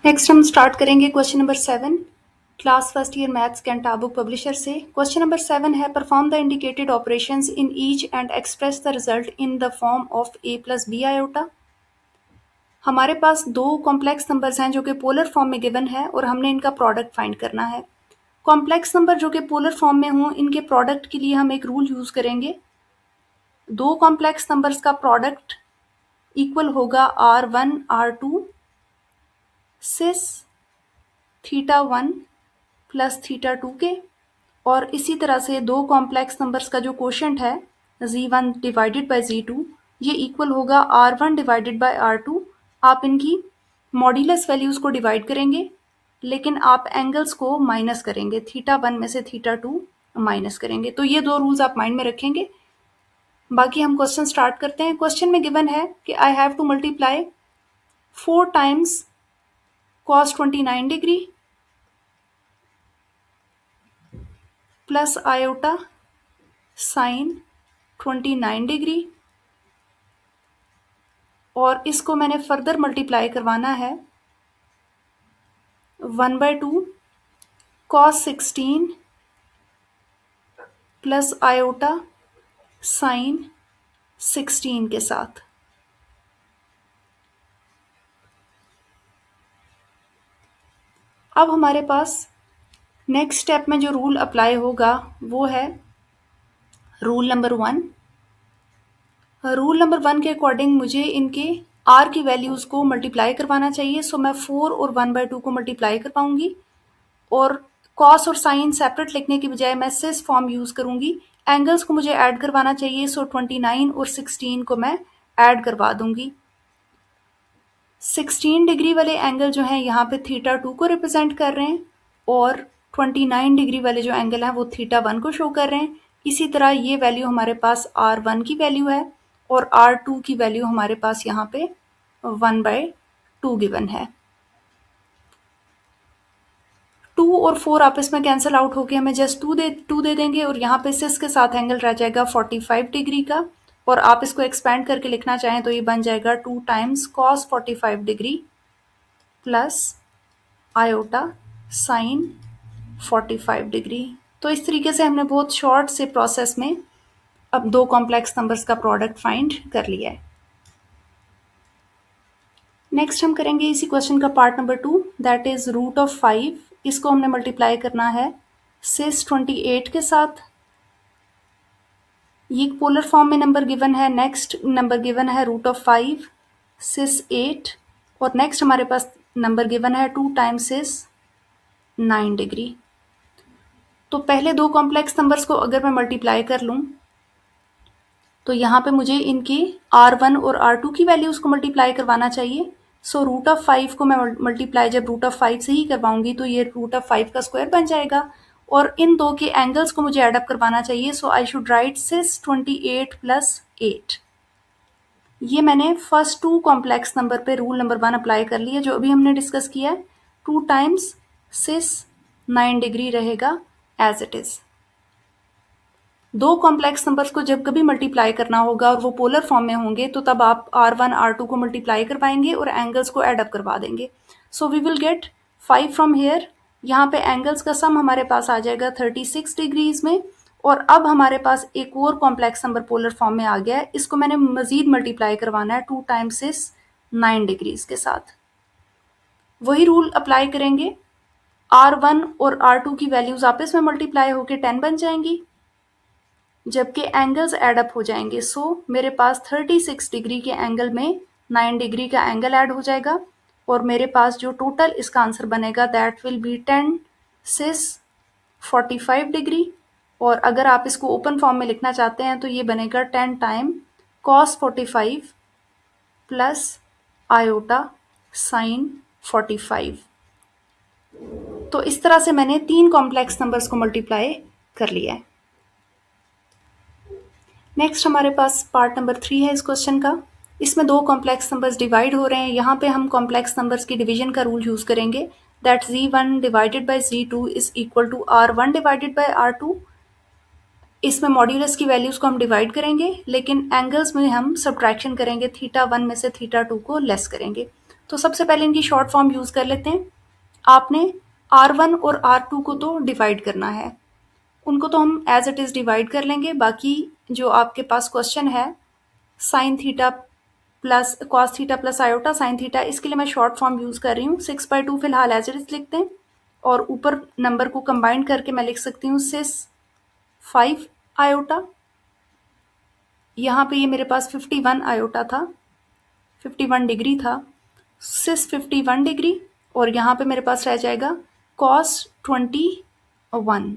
Next हम start करेंगे question number 7 class first year maths कैंटा बुक पब्लिशर से। क्वेश्चन नंबर 7 है perform the indicated operations in each and express the result in the form of a plus B iota. हमारे पास दो complex numbers हैं जो कि पोलर फॉर्म में गिवन है और हमने इनका प्रोडक्ट फाइंड करना है। कॉम्प्लेक्स नंबर जो कि पोलर फॉर्म में हों इनके प्रोडक्ट के लिए हम एक रूल यूज करेंगे। दो कॉम्प्लेक्स नंबर्स का प्रोडक्ट इक्वल होगा r1 r2 सिस थीटा 1 प्लस थीटा 2 के, और इसी तरह से दो कॉम्प्लेक्स नंबर्स का जो कोशेंट है z1 डिवाइडेड बाय z2 ये इक्वल होगा r1 डिवाइडेड बाय r2। आप इनकी मॉड्यूलस वैल्यूज को डिवाइड करेंगे लेकिन आप एंगल्स को माइनस करेंगे, थीटा 1 में से थीटा 2 माइनस करेंगे। तो ये दो रूल्स आप माइंड में रखेंगे। बाकी हम क्वेश्चन स्टार्ट करते हैं। क्वेश्चन में गिवन है कि I have to multiply 4 times cos 29 degree plus iota sign 29 degree, और इसको मैंने फर्दर मल्टीप्लाई करवाना है 1/2 cos 16 प्लस आयोटा साइन 16 के साथ। अब हमारे पास नेक्स्ट स्टेप में जो रूल अप्लाई होगा वो है रूल नंबर 1। रूल नंबर 1 के अकॉर्डिंग मुझे इनके r की वैल्यूज को मल्टीप्लाई करवाना चाहिए। सो मैं 4 और 1/2 को मल्टीप्लाई कर पाऊंगी और कॉस और साइन सेपरेट लिखने की बजाय मैं सिस फॉर्म यूज करूंगी। एंगल्स को मुझे ऐड करवाना चाहिए, सो 29 और 16 को मैं ऐड करवा दूंगी। 16 डिग्री वाले एंगल जो हैं यहाँ पे थीटा 2 को रिप्रेजेंट कर रहे हैं और 29 डिग्री वाले जो एंगल हैं वो थीटा 1 को शो कर रहे हैं। इसी तरह ये वैल्यू हमारे पास r1 की वैल्यू है और r2 की वैल्यू हमारे पास यहाँ पे 1/2 गिवन है। 2 और 4 आपस में कैंसिल आउट होके हमें जस्ट 2 दे देंगे और यहाँ पे सिस के साथ एंगल रह जाएगा 45 डिग्री का, और आप इसको एक्सपेंड करके लिखना चाहें तो ये बन जाएगा 2 times cos 45 degree plus iota sign 45 degree. तो इस तरीके से हमने बहुत शॉर्ट से प्रोसेस में अब दो कॉम्प्लेक्स नंबर्स का प्रोडक्ट फाइंड कर लिया है। नेक्स्ट हम करेंगे इसी क्वेश्चन का part number 2, that is root of 5। इसको हमने मल्टीप्लाई करना है सिस 28 के साथ। ये पोलर फॉर्म में नंबर गिवन है। नेक्स्ट नंबर गिवन है रूट ऑफ 5 सिस 8, और नेक्स्ट हमारे पास नंबर गिवन है 2 टाइम्स सिस 9 डिग्री। तो पहले दो कॉम्प्लेक्स नंबर्स को अगर मैं मल्टीप्लाई कर लूँ तो यहाँ पे मुझे इनकी r1 और r2 की वैल्यूज को मल्टीप्लाई करवाना चाहिए। सो रूट ऑफ 5 को मैं मल्टीप्लाई जब रूट ऑफ 5 से ही करवाऊंगी तो ये रूट ऑफ 5 का स्क्वायर बन जाएगा, और इन दो के एंगल्स को मुझे एडअप करवाना चाहिए। So I should write cis 28 plus 8। ये मैंने फर्स्ट टू कॉम्प्लेक्स नंबर पे रूल नंबर 1 अप्लाई कर लिया जो अभी हमने डिस्कस किया है। 2 टाइम्स सिस 9 डिग्री रहेगा एज इट इज। दो कॉम्प्लेक्स नंबर्स को जब कभी मल्टीप्लाई करना होगा और वो पोलर फॉर्म में होंगे तो तब आप r1 r2 को मल्टीप्लाई करवाएंगे और एंगल्स को एड अप करवा देंगे। So we will get 5 from here. यहाँ पे एंगल्स का सम हमारे पास आ जाएगा 36 डिग्रीज में, और अब हमारे पास एक और कॉम्प्लेक्स नंबर पोलर फॉर्म में आ गया है। इसको मैंने मजीद मल्टीप्लाई करवाना है 2 टाइम्स सिस 9 डिग्रीज के साथ। वही रूल अप्लाई करेंगे। r1 और r2 की वैल्यूज आपस में मल्टीप्लाई होकर 10 बन जाएंगी जबकि एंगल्स एड अप हो जाएंगे। सो मेरे पास 36 डिग्री के एंगल में 9 डिग्री का एंगल ऐड हो जाएगा, और मेरे पास जो टोटल इसका आंसर बनेगा that will be 10 cis 45 degree. और अगर आप इसको ओपन फॉर्म में लिखना चाहते हैं तो ये बनेगा 10 time cos 45 plus iota sign 45। तो इस तरह से मैंने तीन कॉम्प्लेक्स नंबर्स को मल्टीप्लाई कर लिया है। नेक्स्ट हमारे पास पार्ट नंबर 3 है इस क्वेश्चन का। इसमें दो कॉम्प्लेक्स नंबर्स डिवाइड हो रहे हैं। यहाँ पे हम कॉम्प्लेक्स नंबर्स की डिवीजन का रूल यूज करेंगे, that z1 divided by z2 is equal to r1 divided by r2। इसमें मॉड्यूलस की वैल्यूज को हम डिवाइड करेंगे लेकिन एंगल्स में हम सब्ट्रैक्शन करेंगे, थीटा 1 में से थीटा 2 को लेस करेंगे। तो सबसे पहले इनकी शॉर्ट फॉर्म यूज़ कर लेते हैं। आपने R1 और R2 को तो डिवाइड करना है, उनको तो हम एज इट इज़ डिवाइड कर लेंगे। बाकी जो आपके पास क्वेश्चन है sine theta plus cos theta plus iota sine theta, इसके लिए मैं शॉर्ट फॉर्म यूज़ कर रही हूँ। 6/2 फिलहाल एज इट इज़ लिखते हैं और ऊपर नंबर को कंबाइन करके मैं लिख सकती हूँ सिस 5 आयोटा। यहाँ पे ये मेरे पास 51 आयोटा था, 51 डिग्री था, सिस 51 डिग्री, और यहाँ पे मेरे पास रह जाएगा कॉस 21,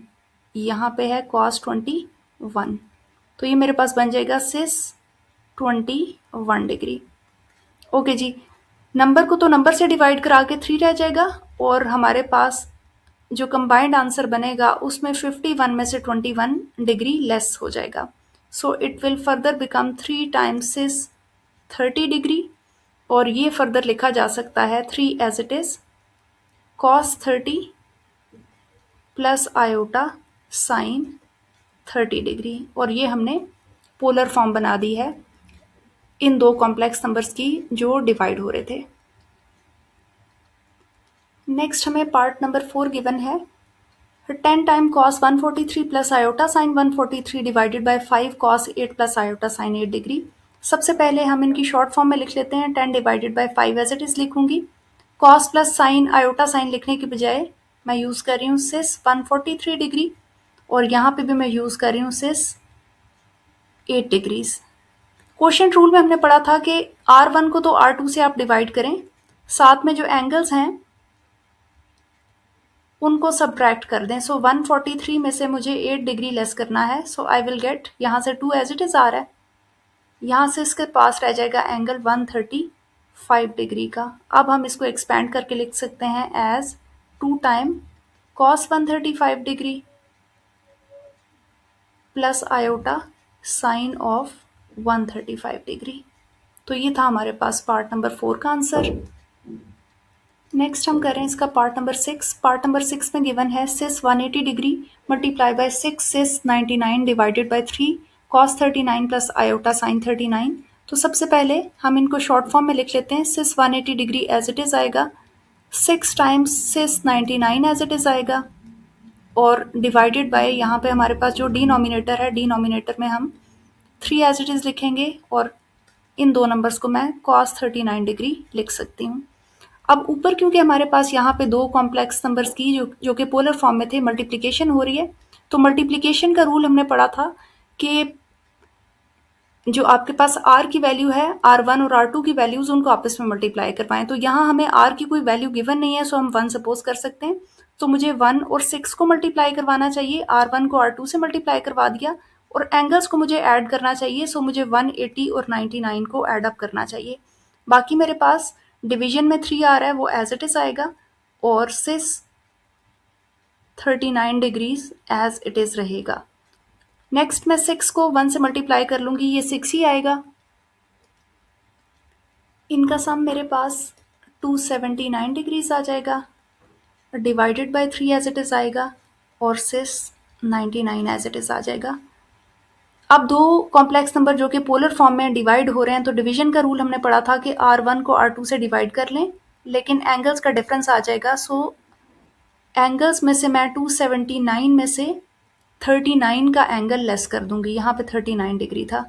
यहाँ पे है कॉस 21, तो ये मेरे पास बन जाएगा सिस 21 डिग्री। ओके जी, नंबर को तो नंबर से डिवाइड करा के 3 रह जाएगा और हमारे पास जो कंबाइंड आंसर बनेगा उसमें 51 में से 21 डिग्री लेस हो जाएगा। So it will further become 3 times cis 30 degree, और ये फर्दर लिखा जा सकता है 3 as it is cos 30 plus iota sine 30 degree, और ये हमने पोलर फॉर्म बना दी है इन दो कॉम्प्लेक्स नंबर्स की जो डिवाइड हो रहे थे। नेक्स्ट हमें पार्ट नंबर 4 गिवन है 10 time cos 143 plus iota sign 143 divided by 5 cos 8 plus iota sign 8 degree. सबसे पहले हम इनकी शॉर्ट फॉर्म में लिख लेते हैं। 10 divided by 5 as it is लिखूंगी। Cos plus sine iota sine लिखने के बजाय मैं यूज़ कर रही हूँ सिस 143 डिग्री, और यहाँ पे भी मैं यूज़ कर रही हूँ सिस 8 डिग्रीज। क्वोशिएंट रूल में हमने पढ़ा था कि R1 को तो R2 से आप डिवाइड करें, साथ में जो एंगल्स हैं उनको सब्ट्रैक्ट कर दें। सो 143 में से मुझे 8 डिग्री लेस करना है। सो आई विल गेट, यहाँ से 2 एज इट इज़ आ रहा है, यहाँ से इसके पास रह जाएगा एंगल 135 डिग्री का। अब हम इसको एक्सपेंड करके लिख सकते हैं as 2 time cos 135 degree plus iota sine of 135 degree. तो ये था हमारे पास पार्ट नंबर 4 का आंसर। नेक्स्ट हम करें इसका पार्ट नंबर 6। पार्ट नंबर 6 में गिवन है cis 180 degree multiply by 6 cis 99 divided by 3 cos 39 plus iota sine 39। तो सबसे पहले हम इनको शॉर्ट फॉर्म में लिख लेते हैं। Cis 180 degree as it is आएगा, 6 times cis 99 as it is आएगा, और डिवाइडेड बाय यहाँ पे हमारे पास जो डिनोमिनेटर है, डिनोमिनेटर में हम 3 एज इट इज़ लिखेंगे, और इन दो नंबर्स को मैं कॉस 39 डिग्री लिख सकती हूँ। अब ऊपर क्योंकि हमारे पास यहाँ पे दो कॉम्प्लेक्स नंबर्स की जो कि पोलर फॉर्म में थे मल्टीप्लिकेशन हो रही है, तो मल्टीप्लिकेशन का रूल हमने पढ़ा था कि जो आपके पास r की वैल्यू है, R1 और R2 की वैल्यूज उनको आपस में मल्टीप्लाई करवाएं। तो यहाँ हमें r की कोई वैल्यू गिवन नहीं है, सो हम 1 सपोज कर सकते हैं। तो मुझे 1 और 6 को मल्टीप्लाई करवाना चाहिए, R1 को R2 से मल्टीप्लाई करवा दिया, और एंगल्स को मुझे ऐड करना चाहिए। सो मुझे 180 और 99 को ऐड अप करना चाहिए। बाकी मेरे पास डिवीजन में 3 आ रहा है, वो एज इट इज आएगा, और सिस 39 डिग्रीज एज इट इज रहेगा। नेक्स्ट मैं 6 को 1 से मल्टीप्लाई कर लूँगी, ये 6 ही आएगा। इनका सम मेरे पास 279 डिग्रीज आ जाएगा, divided by 3 as it is आएगा, और सिस 99 एज इट इज़ आ जाएगा। अब दो कॉम्प्लेक्स नंबर जो कि पोलर फॉर्म में डिवाइड हो रहे हैं, तो डिवीजन का रूल हमने पढ़ा था कि R1 को R2 से डिवाइड कर लें, लेकिन एंगल्स का डिफरेंस आ जाएगा। सो एंगल्स में से मैं 279 में से 39 का एंगल लेस कर दूंगी, यहाँ पे 39 डिग्री था।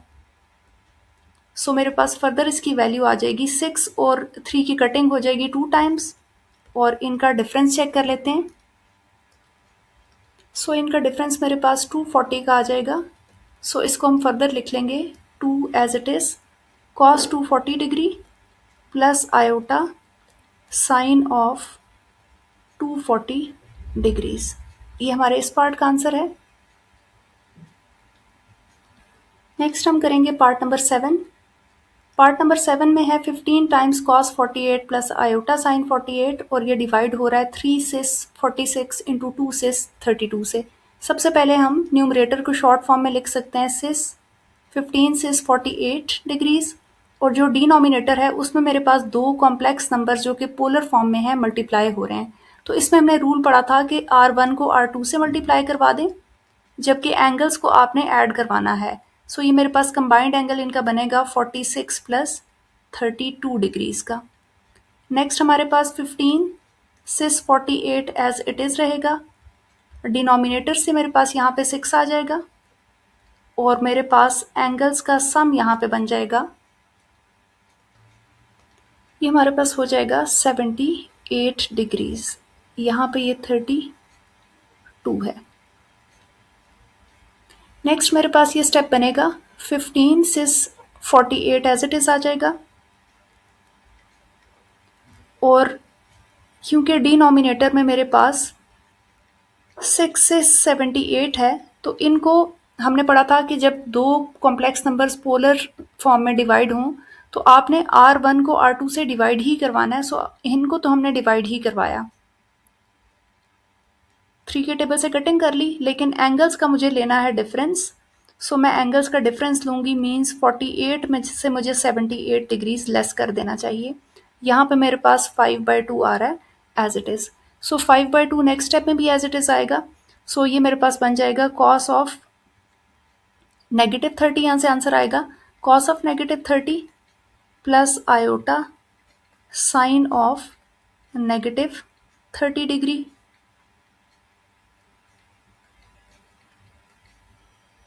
सो मेरे पास फर्दर इसकी वैल्यू आ जाएगी 6 और 3 की कटिंग हो जाएगी 2 टाइम्स, और इनका डिफरेंस चेक कर लेते हैं। सो इनका डिफरेंस मेरे पास 240 का आ जाएगा। सो इसको हम फर्दर लिख लेंगे 2 as it is cos 240 degree plus iota sine of 240 degrees. ये हमारे इस पार्ट का आंसर है। नेक्स्ट हम करेंगे पार्ट नंबर 7। पार्ट नंबर 7 में है 15 times cos 48 plus iota sign 48, और ये डिवाइड हो रहा है 3 सिस 46 इंटू 2 सिस 32 से। सबसे पहले हम न्यूमरेटर को शॉर्ट फॉर्म में लिख सकते हैं सिस 15 सिस 48 डिग्रीज, और जो डिनोमिनेटर है उसमें मेरे पास दो कॉम्प्लेक्स नंबर जो कि पोलर फॉर्म में है मल्टीप्लाई हो रहे हैं। तो इसमें हमने रूल पढ़ा था कि R1 को R2 से मल्टीप्लाई करवा दें, जबकि एंगल्स को आपने ऐड करवाना है। सो ये मेरे पास कंबाइंड एंगल इनका बनेगा 46 प्लस 32 डिग्रीज का। नेक्स्ट हमारे पास 15 सिस 48 एज इट इज़ रहेगा। डिनोमिनेटर से मेरे पास यहाँ पे 6 आ जाएगा और मेरे पास एंगल्स का सम यहाँ पे बन जाएगा, ये हमारे पास हो जाएगा 78 डिग्रीज। यहाँ पे ये 32 है। नेक्स्ट मेरे पास ये स्टेप बनेगा 15 सिस 48 एज इट इज़ आ जाएगा और क्योंकि डिनोमिनेटर में मेरे पास 6 से 78 है तो इनको हमने पढ़ा था कि जब दो कॉम्प्लेक्स नंबर्स पोलर फॉर्म में डिवाइड हों तो आपने R1 को R2 से डिवाइड ही करवाना है। सो इनको तो हमने डिवाइड ही करवाया, 3 के टेबल से कटिंग कर ली, लेकिन एंगल्स का मुझे लेना है डिफरेंस। सो मैं एंगल्स का डिफरेंस लूँगी, मीन्स 48 में से मुझे 78 डिग्रीज लेस कर देना चाहिए। यहाँ पे मेरे पास 5/2 आ रहा है as it is. So 5/2 next step में भी एज इट इज़ आएगा। सो ये मेरे पास बन जाएगा कॉस ऑफ -30, यहाँ से आंसर आएगा cos of -30 plus iota sine of -30 degree.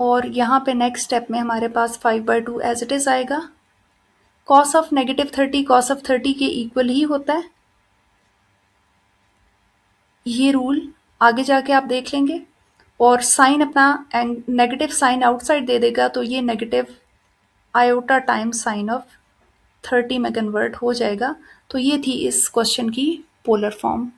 और यहाँ पे नेक्स्ट स्टेप में हमारे पास 5/2 एज इट इज़ आएगा। कॉस ऑफ -30 कॉस ऑफ 30 के इक्वल ही होता है, ये रूल आगे जाके आप देख लेंगे। और साइन अपना नेगेटिव साइन आउटसाइड दे देगा तो ये negative iota times sign of 30 में कन्वर्ट हो जाएगा। तो ये थी इस क्वेश्चन की पोलर फॉर्म।